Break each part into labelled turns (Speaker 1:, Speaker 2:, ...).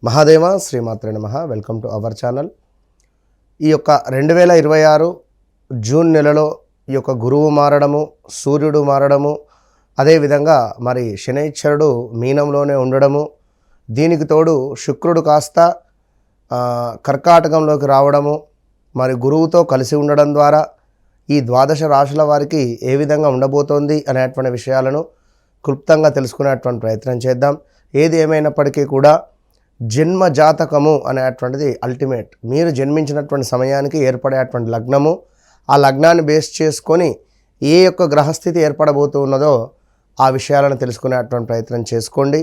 Speaker 1: మహాదేవ శ్రీమాత్రే నమః. Welcome to our channel. ఈ యొక్క 2026 జూన్ నెలలో ఈ యొక్క గురువు మారడము, సూర్యుడు మారడము, అదేవిధంగా మరి శనైశ్వరుడు మీనంలోనే ఉండడము, దీనికి తోడు శుక్రుడు కాస్త కర్కాటకంలోకి రావడము, మరి గురువుతో కలిసి ఉండడం ద్వారా ఈ ద్వాదశ రాశుల వారికి ఏ విధంగా ఉండబోతోంది అనేటువంటి విషయాలను క్లుప్తంగా తెలుసుకునేటువంటి ప్రయత్నం చేద్దాం. ఏది ఏమైనప్పటికీ కూడా జన్మ జాతకము అనేటువంటిది అల్టిమేట్. మీరు జన్మించినటువంటి సమయానికి ఏర్పడేటువంటి లగ్నము, ఆ లగ్నాన్ని బేస్ చేసుకొని ఏ యొక్క గ్రహస్థితి ఏర్పడబోతున్నదో ఆ విషయాలను తెలుసుకునేటువంటి ప్రయత్నం చేసుకోండి.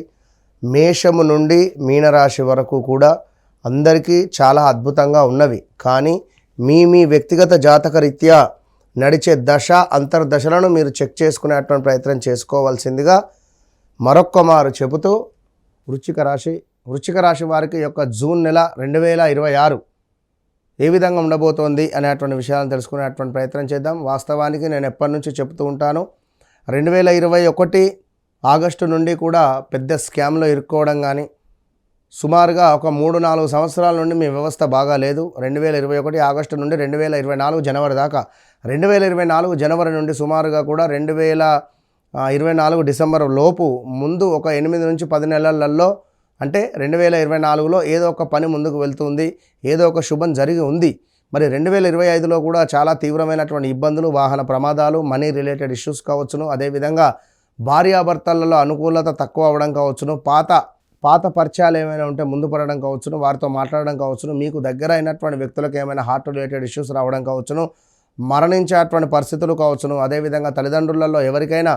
Speaker 1: మేషము నుండి మీనరాశి వరకు కూడా అందరికీ చాలా అద్భుతంగా ఉన్నవి. కానీ మీ వ్యక్తిగత జాతక రీత్యా నడిచే దశ అంతర్దశలను మీరు చెక్ చేసుకునేటువంటి ప్రయత్నం చేసుకోవాల్సిందిగా మరొక్క మారు చెబుతూ వృశ్చిక రాశి వారికి యొక్క జూన్ నెల 2026 ఏ విధంగా ఉండబోతోంది అనేటువంటి విషయాలను తెలుసుకునేటువంటి ప్రయత్నం చేద్దాం. వాస్తవానికి నేను ఎప్పటి నుంచి చెప్తూ ఉంటాను, 2021 ఆగస్టు నుండి కూడా పెద్ద స్కామ్లో ఇరుక్కోవడం కానీ, సుమారుగా ఒక 3-4 సంవత్సరాల నుండి మీ వ్యవస్థ బాగా లేదు. 2021 ఆగస్టు నుండి 2024 జనవరి దాకా, 2024 జనవరి నుండి సుమారుగా కూడా 2024 డిసెంబర్ లోపు ముందు ఒక 8 నుంచి 10 నెలలలో, అంటే 2024లో ఏదో ఒక పని ముందుకు వెళ్తుంది, ఏదో ఒక శుభం జరిగి ఉంది. మరి 2025లో కూడా చాలా తీవ్రమైనటువంటి ఇబ్బందులు, వాహన ప్రమాదాలు, మనీ రిలేటెడ్ ఇష్యూస్ కావచ్చును, అదేవిధంగా భార్యాభర్తలలో అనుకూలత తక్కువ అవ్వడం కావచ్చును, పాత పరిచయాలు ఏమైనా ఉంటే ముందు పడడం కావచ్చును, వారితో మాట్లాడడం కావచ్చును, మీకు దగ్గర అయినటువంటి వ్యక్తులకు ఏమైనా హార్ట్ రిలేటెడ్ ఇష్యూస్ రావడం కావచ్చును, మరణించేటువంటి పరిస్థితులు కావచ్చును, అదేవిధంగా తల్లిదండ్రులలో ఎవరికైనా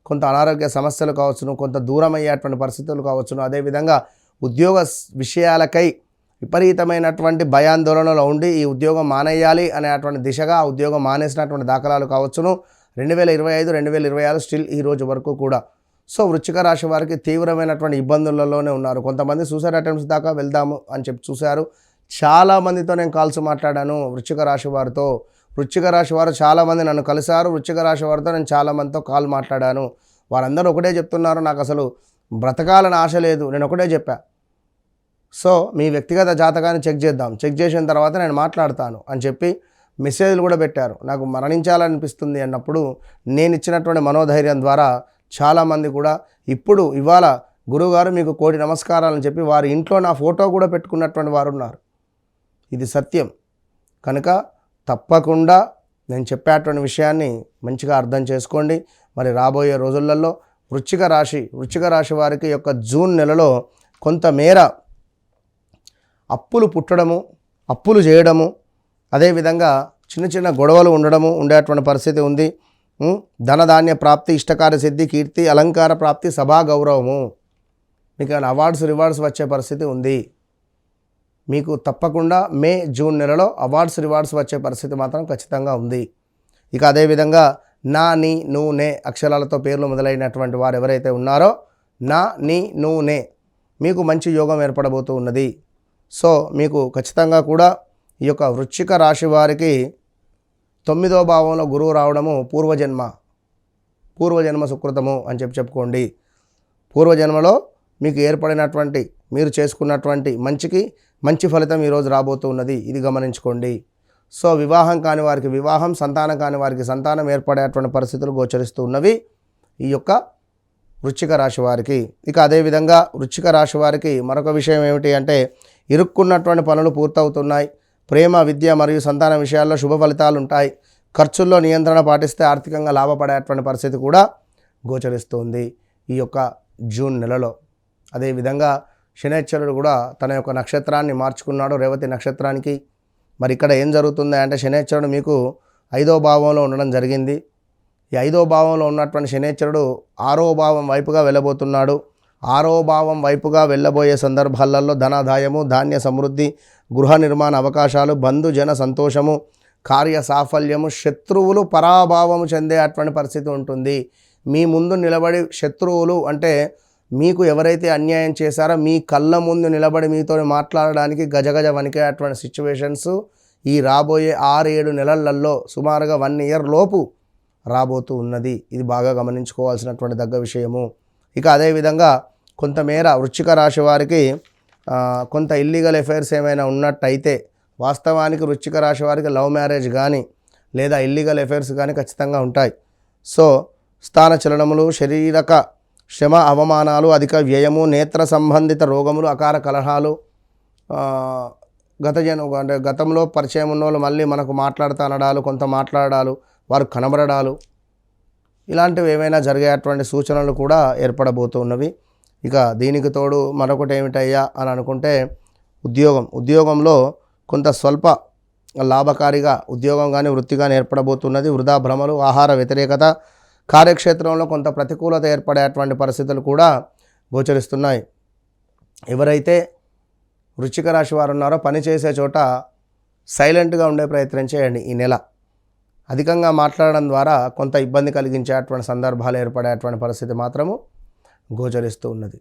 Speaker 1: కొంత అనారోగ్య సమస్యలు కావచ్చును, కొంత దూరం అయ్యేటువంటి పరిస్థితులు కావచ్చును, అదేవిధంగా ఉద్యోగ విషయాలకై విపరీతమైనటువంటి భయాందోళనలో ఉండి ఈ ఉద్యోగం మానేయాలి అనేటువంటి దిశగా ఆ ఉద్యోగం మానేసినటువంటి దాఖలాలు కావచ్చును. 2025, 2026 స్టిల్ ఈ రోజు వరకు కూడా. సో వృశ్చిక రాశి వారికి తీవ్రమైనటువంటి ఇబ్బందులలోనే ఉన్నారు. కొంతమంది సూసైడ్ అటెంప్ట్స్ దాకా వెళ్దాము అని చెప్పి చూశారు. చాలామందితో నేను కాల్స్ మాట్లాడాను వృశ్చిక రాశి వారితో. వృశ్చిక రాశి వారు చాలామంది నన్ను కలిశారు. వృశ్చిక రాశి వారితో నేను చాలామందితో కాల్ మాట్లాడాను. వారందరూ ఒకటే చెప్తున్నారు, నాకు అసలు బ్రతకాలని ఆశ లేదు. నేను ఒకటే చెప్పా, సో మీ వ్యక్తిగత జాతకాన్ని చెక్ చేద్దాం, చెక్ చేసిన తర్వాత నేను మాట్లాడతాను అని చెప్పి మెసేజ్లు కూడా పెట్టారు. నాకు మరణించాలనిపిస్తుంది అన్నప్పుడు నేను ఇచ్చినటువంటి మనోధైర్యం ద్వారా చాలామంది కూడా ఇవాళ గురువుగారు మీకు 1,000,000 నమస్కారాలని చెప్పి వారి ఇంట్లో నా ఫోటో కూడా పెట్టుకున్నటువంటి వారు ఉన్నారు. ఇది సత్యం. కనుక తప్పకుండా నేను చెప్పేటువంటి విషయాన్ని మంచిగా అర్థం చేసుకోండి. మరి రాబోయే రోజులలో వృశ్చిక రాశి వారికి యొక్క జూన్ నెలలో కొంతమేర అప్పులు పుట్టడము, అప్పులు చేయడము, అదేవిధంగా చిన్న గొడవలు ఉండేటువంటి పరిస్థితి ఉంది. ధనధాన్య ప్రాప్తి, ఇష్టకార్య సిద్ధి, కీర్తి, అలంకార ప్రాప్తి, సభా గౌరవము, మీకు అవార్డ్స్ రివార్డ్స్ వచ్చే పరిస్థితి ఉంది. మీకు తప్పకుండా జూన్ నెలలో అవార్డ్స్ రివార్డ్స్ వచ్చే పరిస్థితి మాత్రం ఖచ్చితంగా ఉంది. ఇక అదేవిధంగా నా, నీ, నువ్వు, నే అక్షరాలతో పేర్లు మొదలైనటువంటి వారు ఎవరైతే ఉన్నారో నా, నీ, నువ్వు, నే మీకు మంచి యోగం ఏర్పడబోతూ ఉన్నది. సో మీకు ఖచ్చితంగా కూడా ఈ యొక్క వృశ్చిక రాశి వారికి 9వ భావంలో గురువు రావడము పూర్వజన్మ సుకృతము అని చెప్పుకోండి. పూర్వజన్మలో మీకు ఏర్పడినటువంటి, మీరు చేసుకున్నటువంటి మంచి ఫలితం ఈరోజు రాబోతూ ఉన్నది. ఇది గమనించుకోండి. సో వివాహం కాని వారికి వివాహం, సంతానం కాని వారికి సంతానం ఏర్పడేటువంటి పరిస్థితులు గోచరిస్తూ ఉన్నవి ఈ యొక్క వృశ్చిక రాశి వారికి. ఇక అదేవిధంగా వృశ్చిక రాశి వారికి మరొక విషయం ఏమిటి అంటే, ఇరుక్కున్నటువంటి పనులు పూర్తవుతున్నాయి. ప్రేమ, విద్య మరియు సంతాన విషయాల్లో శుభ ఫలితాలు ఉంటాయి. ఖర్చుల్లో నియంత్రణ పాటిస్తే ఆర్థికంగా లాభపడేటువంటి పరిస్థితి కూడా గోచరిస్తుంది ఈ యొక్క జూన్ నెలలో. అదేవిధంగా శనైశ్వరుడు కూడా తన యొక్క నక్షత్రాన్ని మార్చుకున్నాడు రేవతి నక్షత్రానికి. మరి ఇక్కడ ఏం జరుగుతుంది అంటే, శనైశ్వరుడు మీకు 5వ భావంలో ఉండడం జరిగింది. ఈ 5వ భావంలో ఉన్నటువంటి శనైశ్వరుడు 6వ భావం వైపుగా వెళ్ళబోతున్నాడు. 6వ భావం వైపుగా వెళ్ళబోయే సందర్భాలలో ధనాదాయము, ధాన్య సమృద్ధి, గృహ నిర్మాణ అవకాశాలు, బంధుజన సంతోషము, కార్య సాఫల్యము, శత్రువులు పరాభావము చెందే అటువంటి పరిస్థితి ఉంటుంది. మీ ముందు నిలబడి శత్రువులు అంటే మీకు ఎవరైతే అన్యాయం చేశారో మీ కళ్ళ ముందు నిలబడి మీతో మాట్లాడడానికి గజగజ వణికే అటువంటి సిచ్యువేషన్స్ ఈ రాబోయే 6-7 నెలలలో సుమారుగా 1 ఇయర్ లోపు రాబోతూ ఉన్నది. ఇది బాగా గమనించుకోవాల్సినటువంటి దగ్గ విషయము. ఇక అదేవిధంగా కొంతమేర వృశ్చిక రాశి వారికి కొంత ఇల్లీగల్ ఎఫైర్స్ ఏమైనా ఉన్నట్టయితే, వాస్తవానికి వృశ్చిక రాశి వారికి లవ్ మ్యారేజ్ కానీ లేదా ఇల్లీగల్ ఎఫైర్స్ కానీ ఖచ్చితంగా ఉంటాయి. సో స్థాన చలనములు, శారీరక శ్రమ, అవమానాలు, అధిక వ్యయము, నేత్ర సంబంధిత రోగములు, అకార కలహాలు, అంటే గతంలో పరిచయం ఉన్న వాళ్ళు మళ్ళీ మనకు మాట్లాడుతూ అనడాలు, కొంత మాట్లాడాలు, వారు కనబడడాలు, ఇలాంటివి ఏమైనా జరిగేటువంటి సూచనలు కూడా ఏర్పడబోతున్నవి. ఇక దీనికి తోడు మరొకటి ఏమిటయ్యా అని అనుకుంటే ఉద్యోగంలో కొంత స్వల్ప లాభకారిగా ఉద్యోగం కానీ వృత్తి కానీ ఏర్పడబోతున్నది. వృధా భ్రమలు, ఆహార వ్యతిరేకత, కార్యక్షేత్రంలో కొంత ప్రతికూలత ఏర్పడేటువంటి పరిస్థితులు కూడా గోచరిస్తున్నాయి. ఎవరైతే వృశ్చిక రాశి వారు ఉన్నారో పనిచేసే చోట సైలెంట్గా ఉండే ప్రయత్నం చేయండి. ఈ నెల అధికంగా మాట్లాడడం ద్వారా కొంత ఇబ్బంది కలిగించేటువంటి సందర్భాలు ఏర్పడేటువంటి పరిస్థితి మాత్రము గోచరిస్తూ ఉన్నది.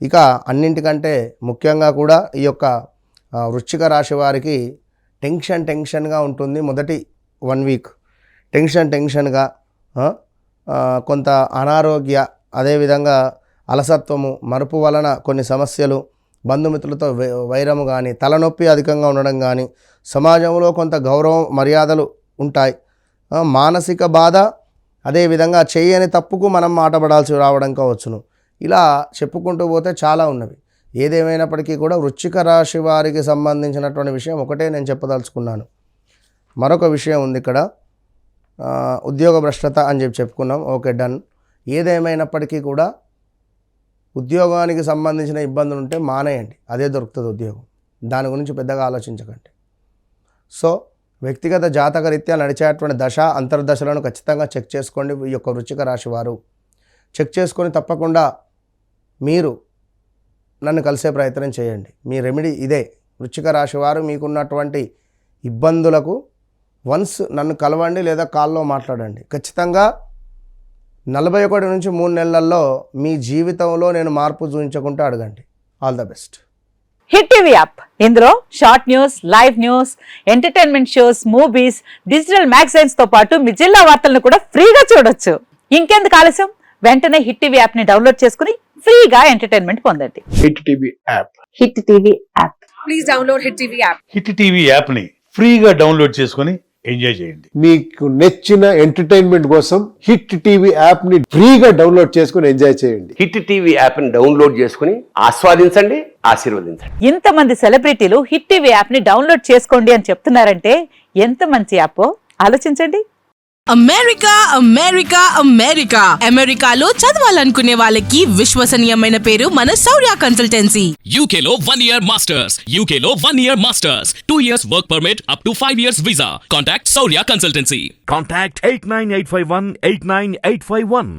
Speaker 1: ఇక అన్నింటికంటే ముఖ్యంగా కూడా ఈ యొక్క వృశ్చిక రాశి వారికి టెన్షన్గా ఉంటుంది. మొదటి 1 వీక్ టెన్షన్గా, కొంత అనారోగ్య, అదేవిధంగా అలసత్వము, మరుపు వలన కొన్ని సమస్యలు, బంధుమిత్రులతో వైరము కానీ, తలనొప్పి అధికంగా ఉండడం కానీ, సమాజంలో కొంత గౌరవం మర్యాదలు ఉంటాయి. మానసిక బాధ, అదేవిధంగా చేయని తప్పుకు మనం మాటపడాల్సి రావడం కావచ్చును. ఇలా చెప్పుకుంటూ పోతే చాలా ఉన్నవి. ఏదేమైనప్పటికీ కూడా వృశ్చిక రాశి వారికి సంబంధించినటువంటి విషయం ఒకటే నేను చెప్పదలుచుకున్నాను. మరొక విషయం ఉంది ఇక్కడ, ఉద్యోగ భ్రష్టత అని చెప్పుకున్నాం. Okay, done. ఏదేమైనప్పటికీ కూడా ఉద్యోగానికి సంబంధించిన ఇబ్బందులు ఉంటే మానేయండి, అదే దొరుకుతుంది ఉద్యోగం. దాని గురించి పెద్దగా ఆలోచించకండి. సో వ్యక్తిగత జాతకరీత్యా నడిచేటువంటి దశ అంతర్దశలను ఖచ్చితంగా చెక్ చేసుకోండి. ఈ యొక్క వృశ్చిక రాశి వారు చెక్ చేసుకొని తప్పకుండా మీరు నన్ను కలిసే ప్రయత్నం చేయండి. మీ రెమెడీ ఇదే. వృశ్చిక రాశి వారు మీకున్నటువంటి ఇబ్బందులకు వన్స్ నన్ను కలవండి లేదా కాల్లో మాట్లాడండి. ఖచ్చితంగా 41 నుంచి 3 నెలల్లో మీ జీవితంలో నేను మార్పు చూపించకుంటే అడగండి. All the best.
Speaker 2: Hit TV app, ఇందులో short news, live news, entertainment shows, movies, digital magazines తో పాటు మీ జిల్లా వార్తలను కూడా ఫ్రీగా చూడొచ్చు. ఇంకెందుకు ఆలస్యం, వెంటనే హిట్ టీవీ యాప్ ని డౌన్లోడ్ చేసుకుని ఫ్రీగా ఎంటర్టైన్మెంట్ పొందండి.
Speaker 3: Hit TV app.
Speaker 2: Hit TV app.
Speaker 4: Please download hit TV app.
Speaker 3: Hit TV app ని ఫ్రీగా డౌన్లోడ్ చేసుకొని ఎంజాయ్ చేయండి.
Speaker 5: మీకు నచ్చిన ఎంటర్టైన్మెంట్ కోసం హిట్ టీవీ యాప్ ని ఫ్రీగా డౌన్లోడ్ చేసుకొని ఎంజాయ్ చేయండి.
Speaker 6: హిట్ టీవీ యాప్ ని డౌన్లోడ్ చేసుకుని ఆస్వాదించండి, ఆశీర్వదించండి.
Speaker 2: ఇంతమంది సెలబ్రిటీలు హిట్ టీవీ యాప్ ని డౌన్లోడ్ చేసుకోండి అని చెప్తున్నారంటే ఎంత మంచి యాప్ ఆలోచించండి.
Speaker 4: అమెరికా అమెరికాలో చదవాలనుకునే వాళ్ళకి విశ్వసనీయమైన పేరు మన శౌర్య కన్సల్టెన్సీ.
Speaker 7: UK లో 1 year masters. 2 years work permit up to 5 years visa. Contact Saurya Consultancy.
Speaker 8: Contact 89851 89851.